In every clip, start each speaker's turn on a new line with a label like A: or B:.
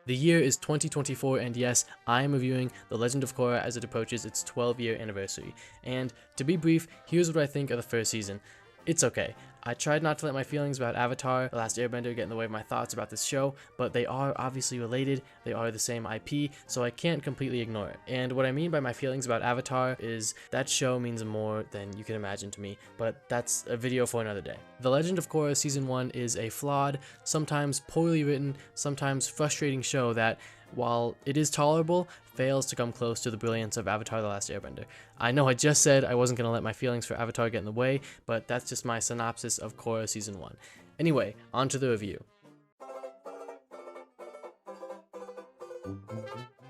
A: The year is 2024, and yes, I am reviewing The Legend of Korra as it approaches its 12-year anniversary. And to be brief, here's what I think of the first season. It's okay. I tried not to let my feelings about Avatar: The Last Airbender get in the way of my thoughts about this show, but they are obviously related, they are the same IP, so I can't completely ignore it. And what I mean by my feelings about Avatar is that show means more than you can imagine to me, but that's a video for another day. The Legend of Korra Season 1 is a flawed, sometimes poorly written, sometimes frustrating show that, while it is tolerable, fails to come close to the brilliance of Avatar: The Last Airbender. I know I just said I wasn't going to let my feelings for Avatar get in the way, but that's just my synopsis of Korra Season 1. Anyway, on to the review.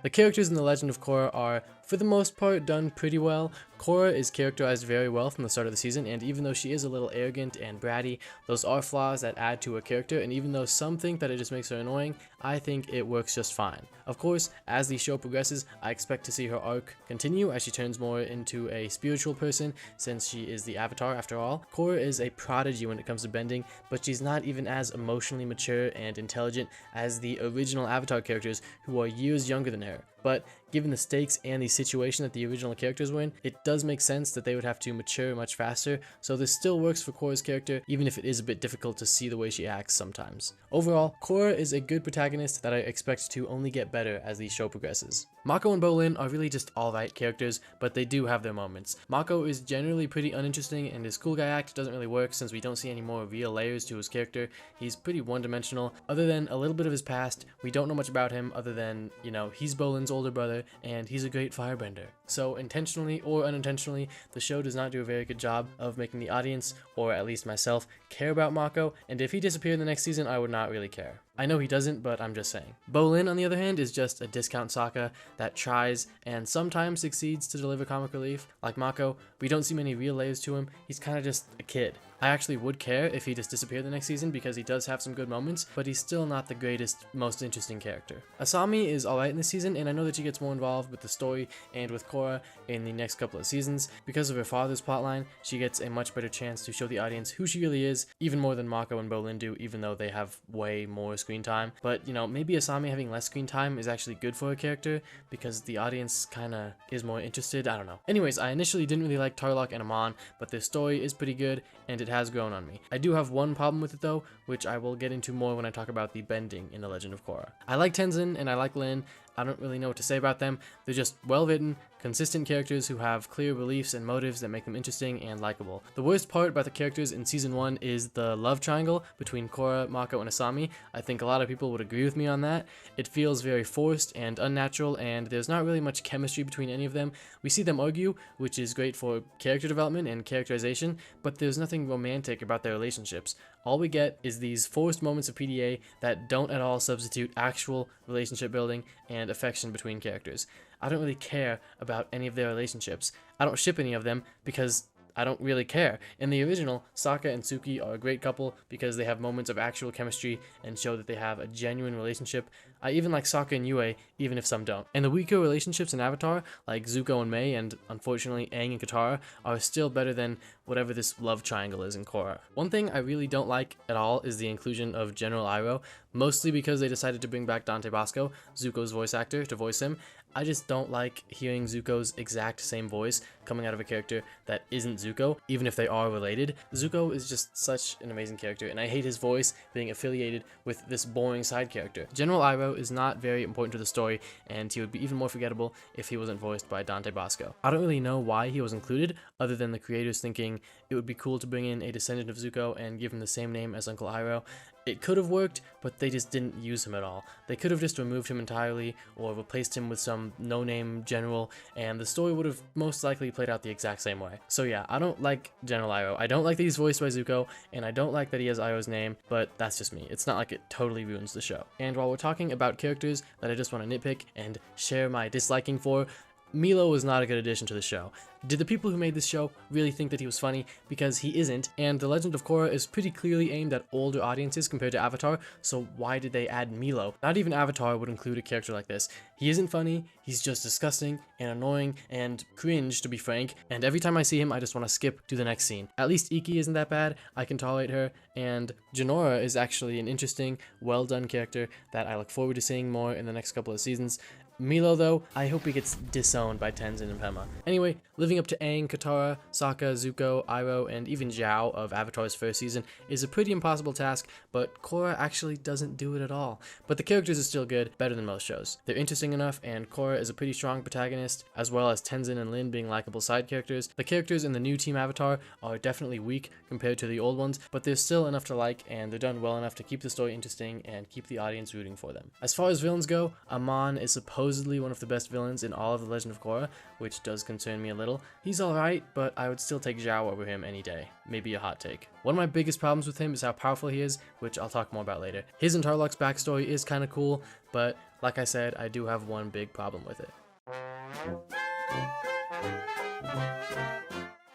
A: The characters in The Legend of Korra are, for the most part, done pretty well. Korra is characterized very well from the start of the season, and even though she is a little arrogant and bratty, those are flaws that add to her character, and even though some think that it just makes her annoying, I think it works just fine. Of course, as the show progresses, I expect to see her arc continue as she turns more into a spiritual person, since she is the Avatar after all. Korra is a prodigy when it comes to bending, but she's not even as emotionally mature and intelligent as the original Avatar characters, who are years younger than her. But given the stakes and the situation that the original characters were in, it does make sense that they would have to mature much faster, so this still works for Korra's character, even if it is a bit difficult to see the way she acts sometimes. Overall, Korra is a good protagonist that I expect to only get better as the show progresses. Mako and Bolin are really just alright characters, but they do have their moments. Mako is generally pretty uninteresting, and his cool guy act doesn't really work since we don't see any more real layers to his character. He's pretty one-dimensional. Other than a little bit of his past, we don't know much about him other than, he's Bolin's older brother, and he's a great firebender. So intentionally or unintentionally, the show does not do a very good job of making the audience, or at least myself, care about Mako, and if he disappeared in the next season, I would not really care. I know he doesn't, but I'm just saying. Bolin, on the other hand, is just a discount Sokka that tries and sometimes succeeds to deliver comic relief. Like Mako, we don't see many real layers to him, he's kinda just a kid. I actually would care if he just disappeared the next season because he does have some good moments, but he's still not the greatest, most interesting character. Asami is alright in this season, and I know that she gets more involved with the story and with Korra in the next couple of seasons. Because of her father's plotline, she gets a much better chance to show the audience who she really is, even more than Mako and Bolin do, even though they have way more screen time. But, maybe Asami having less screen time is actually good for her character, because the audience kinda is more interested, I don't know. Anyways, I initially didn't really like Tarlok and Amon, but their story is pretty good, and it has grown on me. I do have one problem with it though, which I will get into more when I talk about the bending in The Legend of Korra. I like Tenzin and I like Lin. I don't really know what to say about them. They're just well written, consistent characters who have clear beliefs and motives that make them interesting and likable. The worst part about the characters in Season 1 is the love triangle between Korra, Mako, and Asami. I think a lot of people would agree with me on that. It feels very forced and unnatural, and there's not really much chemistry between any of them. We see them argue, which is great for character development and characterization, but there's nothing romantic about their relationships. All we get is these forced moments of PDA that don't at all substitute actual relationship building and affection between characters. I don't really care about any of their relationships. I don't ship any of them because I don't really care. In the original, Sokka and Suki are a great couple because they have moments of actual chemistry and show that they have a genuine relationship. I even like Sokka and Yue, even if some don't. And the weaker relationships in Avatar, like Zuko and Mei, and unfortunately Aang and Katara, are still better than whatever this love triangle is in Korra. One thing I really don't like at all is the inclusion of General Iroh, mostly because they decided to bring back Dante Basco, Zuko's voice actor, to voice him. I just don't like hearing Zuko's exact same voice coming out of a character that isn't Zuko, even if they are related. Zuko is just such an amazing character, and I hate his voice being affiliated with this boring side character. General Iroh is not very important to the story, and he would be even more forgettable if he wasn't voiced by Dante Basco. I don't really know why he was included, other than the creators thinking it would be cool to bring in a descendant of Zuko and give him the same name as Uncle Iroh. It could have worked, but they just didn't use him at all. They could have just removed him entirely, or replaced him with some no-name general, and the story would have most likely played out the exact same way. So yeah, I don't like General Iroh. I don't like that he's voiced by Zuko, and I don't like that he has Iroh's name, but that's just me. It's not like it totally ruins the show. And while we're talking about characters that I just want to nitpick and share my disliking for, Milo was not a good addition to the show. Did the people who made this show really think that he was funny? Because he isn't, and The Legend of Korra is pretty clearly aimed at older audiences compared to Avatar, so why did they add Milo? Not even Avatar would include a character like this. He isn't funny, he's just disgusting and annoying and cringe, to be frank, and every time I see him I just want to skip to the next scene. At least Iki isn't that bad, I can tolerate her, and Jinora is actually an interesting, well done character that I look forward to seeing more in the next couple of seasons. Milo, though, I hope he gets disowned by Tenzin and Pema. Anyway, living up to Aang, Katara, Sokka, Zuko, Iroh, and even Zhao of Avatar's first season is a pretty impossible task, but Korra actually doesn't do it at all. But the characters are still good, better than most shows. They're interesting enough, and Korra is a pretty strong protagonist, as well as Tenzin and Lin being likable side characters. The characters in the new Team Avatar are definitely weak compared to the old ones, but there's still enough to like, and they're done well enough to keep the story interesting and keep the audience rooting for them. As far as villains go, Amon is supposedly one of the best villains in all of The Legend of Korra, which does concern me a little. He's alright, but I would still take Zhao over him any day. Maybe a hot take. One of my biggest problems with him is how powerful he is, which I'll talk more about later. His and Tarlok's backstory is kinda cool, but like I said, I do have one big problem with it.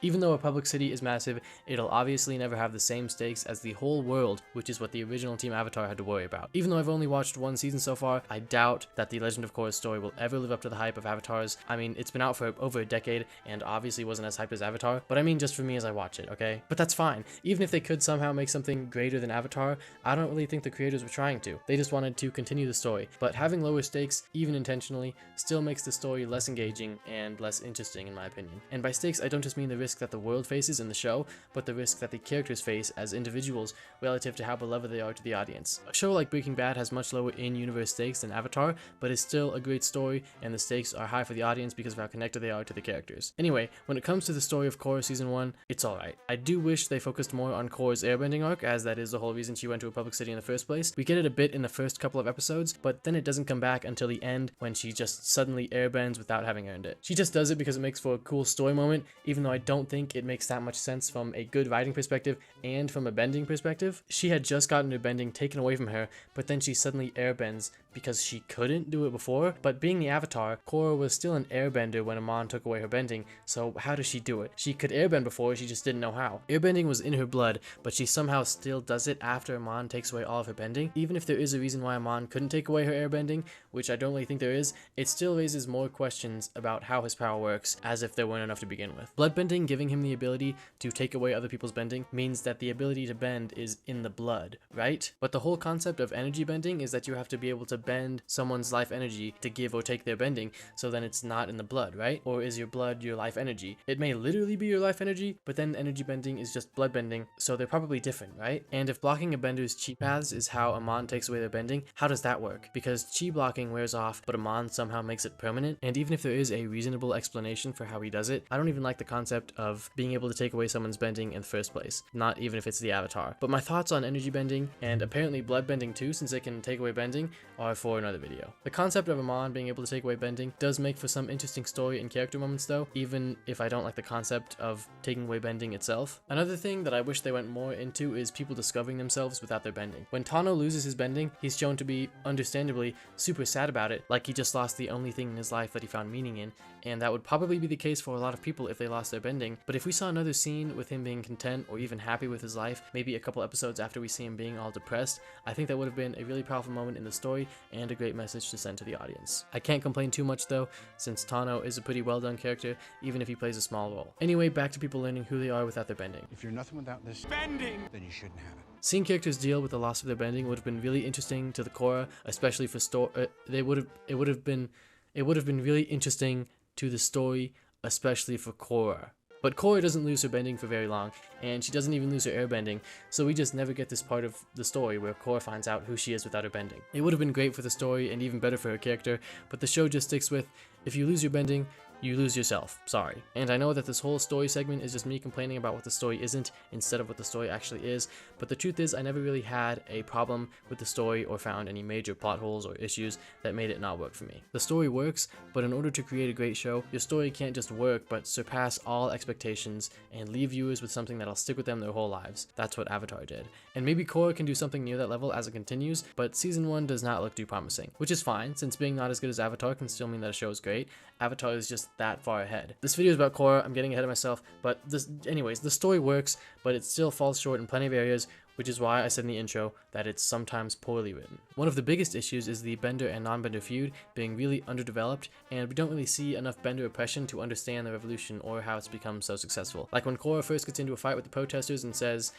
A: Even though a public city is massive, it'll obviously never have the same stakes as the whole world, which is what the original Team Avatar had to worry about. Even though I've only watched one season so far, I doubt that the Legend of Korra's story will ever live up to the hype of Avatar's. I mean, it's been out for over a decade, and obviously wasn't as hyped as Avatar, but I mean just for me as I watch it, okay? But that's fine. Even if they could somehow make something greater than Avatar, I don't really think the creators were trying to. They just wanted to continue the story. But having lower stakes, even intentionally, still makes the story less engaging and less interesting in my opinion. And by stakes, I don't just mean the risk that the world faces in the show, but the risk that the characters face as individuals relative to how beloved they are to the audience. A show like Breaking Bad has much lower in-universe stakes than Avatar, but is still a great story, and the stakes are high for the audience because of how connected they are to the characters. Anyway, when it comes to the story of Korra Season 1, it's alright. I do wish they focused more on Korra's airbending arc, as that is the whole reason she went to a public city in the first place. We get it a bit in the first couple of episodes, but then it doesn't come back until the end when she just suddenly airbends without having earned it. She just does it because it makes for a cool story moment, even though I don't think it makes that much sense from a good writing perspective and from a bending perspective. She had just gotten her bending taken away from her, but then she suddenly airbends because she couldn't do it before. But being the Avatar, Korra was still an airbender when Amon took away her bending, so how does she do it? She could airbend before, she just didn't know how. Airbending was in her blood, but she somehow still does it after Amon takes away all of her bending. Even if there is a reason why Amon couldn't take away her airbending, which I don't really think there is, it still raises more questions about how his power works, as if there weren't enough to begin with. Bloodbending giving him the ability to take away other people's bending means that the ability to bend is in the blood, right? But the whole concept of energy bending is that you have to be able to bend someone's life energy to give or take their bending, so then it's not in the blood, right? Or is your blood your life energy? It may literally be your life energy, but then energy bending is just blood bending, so they're probably different, right? And if blocking a bender's chi paths is how Amon takes away their bending, how does that work? Because chi blocking wears off, but Amon somehow makes it permanent, and even if there is a reasonable explanation for how he does it, I don't even like the concept of being able to take away someone's bending in the first place, not even if it's the Avatar. But my thoughts on energy bending, and apparently blood bending too, since it can take away bending, are for another video. The concept of Amon being able to take away bending does make for some interesting story and character moments though, even if I don't like the concept of taking away bending itself. Another thing that I wish they went more into is people discovering themselves without their bending. When Tano loses his bending, he's shown to be, understandably, super sad about it, like he just lost the only thing in his life that he found meaning in, and that would probably be the case for a lot of people if they lost their bending. But if we saw another scene with him being content or even happy with his life, maybe a couple episodes after we see him being all depressed, I think that would have been a really powerful moment in the story and a great message to send to the audience. I can't complain too much though, since Tano is a pretty well done character, even if he plays a small role. Anyway, back to people learning who they are without their bending.
B: If you're nothing without this bending, then you shouldn't have it.
A: Seeing characters deal with the loss of their bending would have been really interesting to the Korra, especially for it would have been really interesting to the story, especially for Korra. But Korra doesn't lose her bending for very long, and she doesn't even lose her airbending, so we just never get this part of the story where Korra finds out who she is without her bending. It would have been great for the story and even better for her character, but the show just sticks with, if you lose your bending, you lose yourself. Sorry. And I know that this whole story segment is just me complaining about what the story isn't instead of what the story actually is, but the truth is I never really had a problem with the story or found any major plot holes or issues that made it not work for me. The story works, but in order to create a great show, your story can't just work but surpass all expectations and leave viewers with something that'll stick with them their whole lives. That's what Avatar did. And maybe Korra can do something near that level as it continues, but season 1 does not look too promising, which is fine, since being not as good as Avatar can still mean that a show is great. Avatar is just that far ahead. This video is about Korra, I'm getting ahead of myself, but anyways, the story works, but it still falls short in plenty of areas, which is why I said in the intro that it's sometimes poorly written. One of the biggest issues is the Bender and non-Bender feud being really underdeveloped, and we don't really see enough Bender oppression to understand the revolution or how it's become so successful. Like when Korra first gets into a fight with the protesters and says,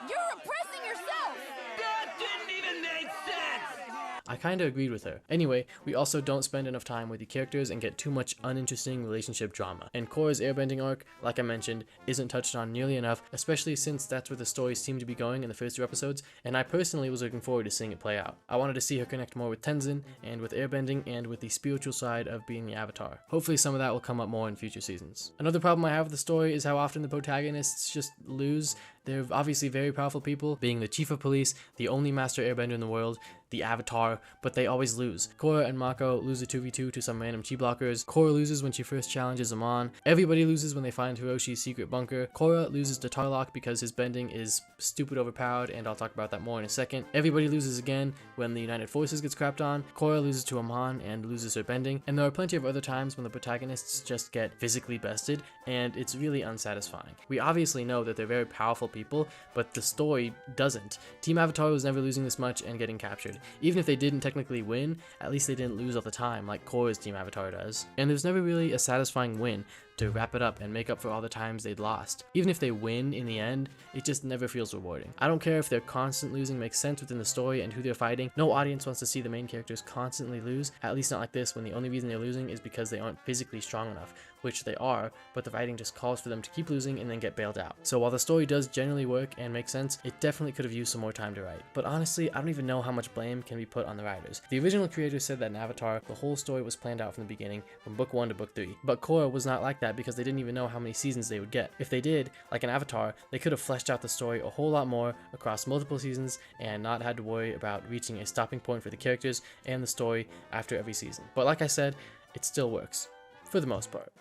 C: You're oppressing yourself!
D: That didn't even make sense!
A: I kinda agreed with her. Anyway, we also don't spend enough time with the characters and get too much uninteresting relationship drama. And Korra's airbending arc, like I mentioned, isn't touched on nearly enough, especially since that's where the story seemed to be going in the first 2 episodes, and I personally was looking forward to seeing it play out. I wanted to see her connect more with Tenzin, and with airbending, and with the spiritual side of being the Avatar. Hopefully some of that will come up more in future seasons. Another problem I have with the story is how often the protagonists just lose. They're obviously very powerful people, being the chief of police, the only master airbender in the world, the Avatar, but they always lose. Korra and Mako lose a 2v2 to some random chi blockers. Korra loses when she first challenges Amon. Everybody loses when they find Hiroshi's secret bunker. Korra loses to Tarlok because his bending is stupid overpowered, and I'll talk about that more in a second. Everybody loses again when the United Forces gets crapped on. Korra loses to Amon and loses her bending, and there are plenty of other times when the protagonists just get physically bested, and it's really unsatisfying. We obviously know that they're very powerful people, but the story doesn't. Team Avatar was never losing this much and getting captured. Even if they didn't technically win, at least they didn't lose all the time like Korra's Team Avatar does. And there's never really a satisfying win to wrap it up and make up for all the times they'd lost. Even if they win in the end, it just never feels rewarding. I don't care if their constant losing makes sense within the story and who they're fighting. No audience wants to see the main characters constantly lose, at least not like this when the only reason they're losing is because they aren't physically strong enough, which they are, but the writing just calls for them to keep losing and then get bailed out. So while the story does generally work and make sense, it definitely could have used some more time to write. But honestly, I don't even know how much blame can be put on the writers. The original creators said that in Avatar, the whole story was planned out from the beginning, from book 1 to book 3. But Korra was not like that because they didn't even know how many seasons they would get. If they did, like in Avatar, they could have fleshed out the story a whole lot more across multiple seasons and not had to worry about reaching a stopping point for the characters and the story after every season. But like I said, it still works, for the most part.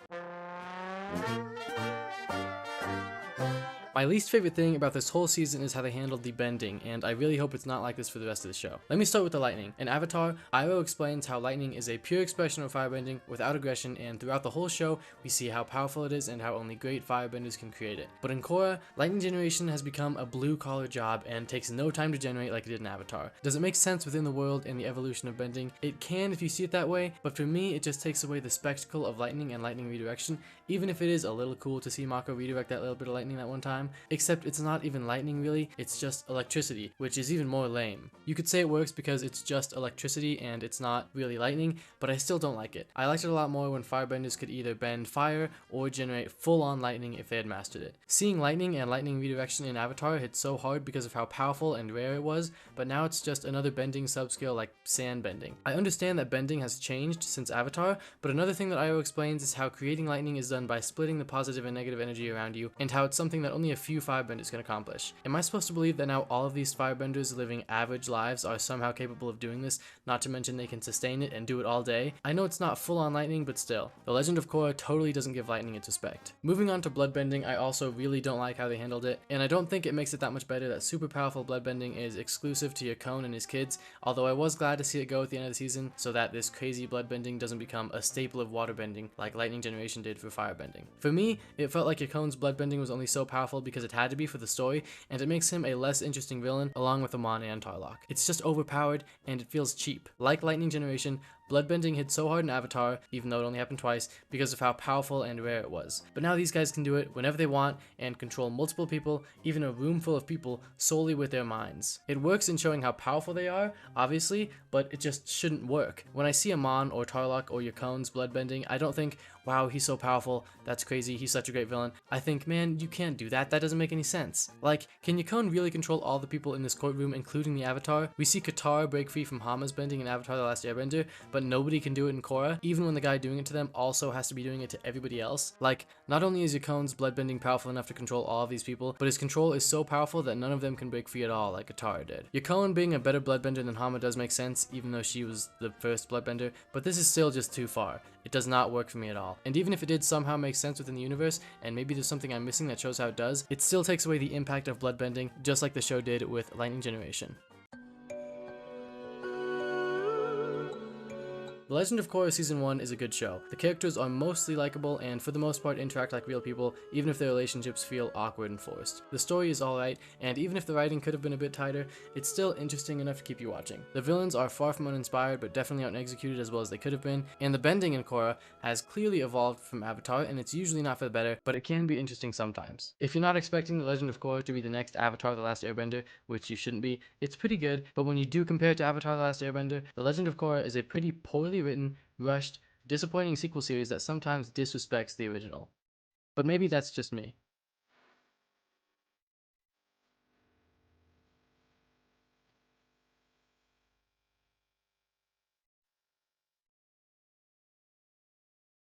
A: My least favorite thing about this whole season is how they handled the bending, and I really hope it's not like this for the rest of the show. Let me start with the lightning. In Avatar, Iroh explains how lightning is a pure expression of firebending without aggression, and throughout the whole show, we see how powerful it is and how only great firebenders can create it. But in Korra, lightning generation has become a blue-collar job and takes no time to generate like it did in Avatar. Does it make sense within the world and the evolution of bending? It can if you see it that way, but for me, it just takes away the spectacle of lightning and lightning redirection, even if it is a little cool to see Mako redirect that little bit of lightning that one time. Except it's not even lightning really, it's just electricity, which is even more lame. You could say it works because it's just electricity and it's not really lightning, but I still don't like it. I liked it a lot more when firebenders could either bend fire or generate full-on lightning if they had mastered it. Seeing lightning and lightning redirection in Avatar hit so hard because of how powerful and rare it was, but now it's just another bending subskill like sand bending. I understand that bending has changed since Avatar, but another thing that Iroh explains is how creating lightning is done by splitting the positive and negative energy around you, and how it's something that only a few firebenders can accomplish. Am I supposed to believe that now all of these firebenders living average lives are somehow capable of doing this, not to mention they can sustain it and do it all day? I know it's not full-on lightning, but still. The Legend of Korra totally doesn't give lightning its respect. Moving on to bloodbending, I also really don't like how they handled it, and I don't think it makes it that much better that super powerful bloodbending is exclusive to Yakone and his kids, although I was glad to see it go at the end of the season so that this crazy bloodbending doesn't become a staple of waterbending like lightning generation did for firebending. For me, it felt like Yakone's bloodbending was only so powerful because it had to be for the story, and it makes him a less interesting villain along with Amon and Tarlok. It's just overpowered and it feels cheap. Like lightning generation, bloodbending hit so hard in Avatar, even though it only happened twice, because of how powerful and rare it was. But now these guys can do it whenever they want and control multiple people, even a room full of people, solely with their minds. It works in showing how powerful they are, obviously, but it just shouldn't work. When I see Amon or Tarlok or Yakone's bloodbending, I don't think, wow, he's so powerful, that's crazy, he's such a great villain. I think, man, you can't do that, that doesn't make any sense. Like, can Yakone really control all the people in this courtroom, including the Avatar? We see Katara break free from Hama's bending in Avatar: The Last Airbender, but nobody can do it in Korra, even when the guy doing it to them also has to be doing it to everybody else. Like, not only is Yakone's bloodbending powerful enough to control all of these people, but his control is so powerful that none of them can break free at all, like Katara did. Yakone being a better bloodbender than Hama does make sense, even though she was the first bloodbender, but this is still just too far. It does not work for me at all. And even if it did somehow make sense within the universe, and maybe there's something I'm missing that shows how it does, it still takes away the impact of bloodbending, just like the show did with lightning generation. The Legend of Korra Season 1 is a good show. The characters are mostly likable and for the most part interact like real people, even if their relationships feel awkward and forced. The story is alright, and even if the writing could have been a bit tighter, it's still interesting enough to keep you watching. The villains are far from uninspired, but definitely out-executed as well as they could have been, and the bending in Korra has clearly evolved from Avatar, and it's usually not for the better, but it can be interesting sometimes. If you're not expecting The Legend of Korra to be the next Avatar The Last Airbender, which you shouldn't be, it's pretty good, but when you do compare it to Avatar The Last Airbender, The Legend of Korra is a pretty poorly written, rushed, disappointing sequel series that sometimes disrespects the original. But maybe that's just me.